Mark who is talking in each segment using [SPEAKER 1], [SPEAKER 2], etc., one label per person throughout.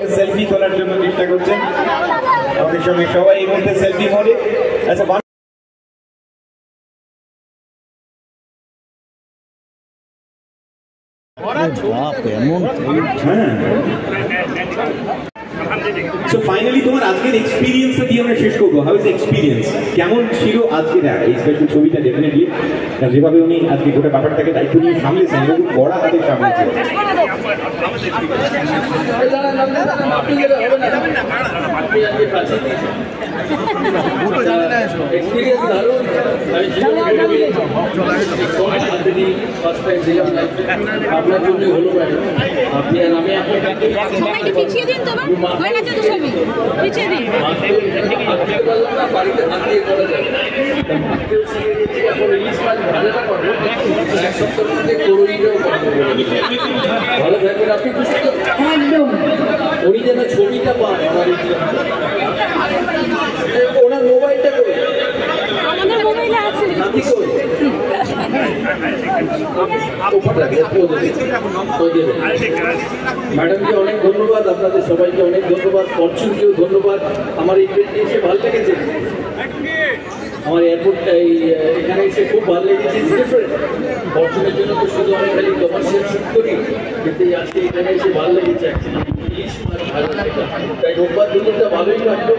[SPEAKER 1] একটা সেলফি তোলার জন্য চেষ্টা করছেন। আমাদের সঙ্গে সবাই এই মুহূর্তে সেলফি মোডে। আচ্ছা So finally তোমার আজকের এক্সপেরিয়েন্সটা দিয়ে আমরা শেষ করবো। হাউ ইজ এক্সপেরিয়েন্স, কেমন ছিল আজকে এই স্পেশাল ছবিটা? ডেফিনেটলি যেভাবে উনি আজকে গোটা ব্যাপারটাকে দায়িত্ব নিয়ে সামলেছেন এবং বড় হাতে সামলেছেন।
[SPEAKER 2] আপনার জন্য হলো আপনি আর আমি সবাইকে পিছিয়ে দিন, তোমার হয়ে গেছে তো ছবি পিছিয়ে দিন। বাড়িতে হাত দিয়ে করা যাবে এখন ইলিশ মাছ ভাজাটা করবো, এক সপ্তাহের মধ্যে করইটাও করবো। ভালো থাকবেন আপনি, খুশি তো? একদম। উনি যেন ছবিটা পান আমার ওনার মোবাইলটা করে আমাদের মোবাইলে আছে নাতি করে ম্যাডামকে অনেক ধন্যবাদ, আপনাদের সবাইকে অনেক ধন্যবাদ, ফরচুনকেও ধন্যবাদ। আমার এই ট্রেনটি এসে ভালো লেগেছে, আমার এয়ারপোর্টটা এখানে এসে খুব ভালো লেগেছে। ডিফারেন্ট ফরচুনের জন্য তো শুধু আমি খালি কমার্শিয়াল শুট করি, কিন্তু আজকে এখানে এসে ভালো লেগেছে। তাই রোববার দুপুরটা ভালোই কাটলো,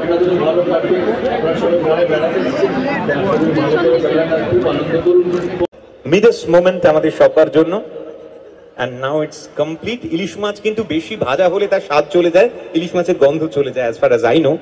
[SPEAKER 2] আপনাদেরও ভালো কাটবে। আপনারা সবাই ঘরে বেড়াতে এসেছেন, ভালো করে বেড়াটা খুব আনন্দ করুন।
[SPEAKER 1] মিডস মোমেন্ট আমাদের সবার জন্য। And now it's complete. ইলিশ মাছ কিন্তু বেশি ভাজা হলে তার স্বাদ চলে যায়, ইলিশ মাছের গন্ধ চলে যায়, as far as I know.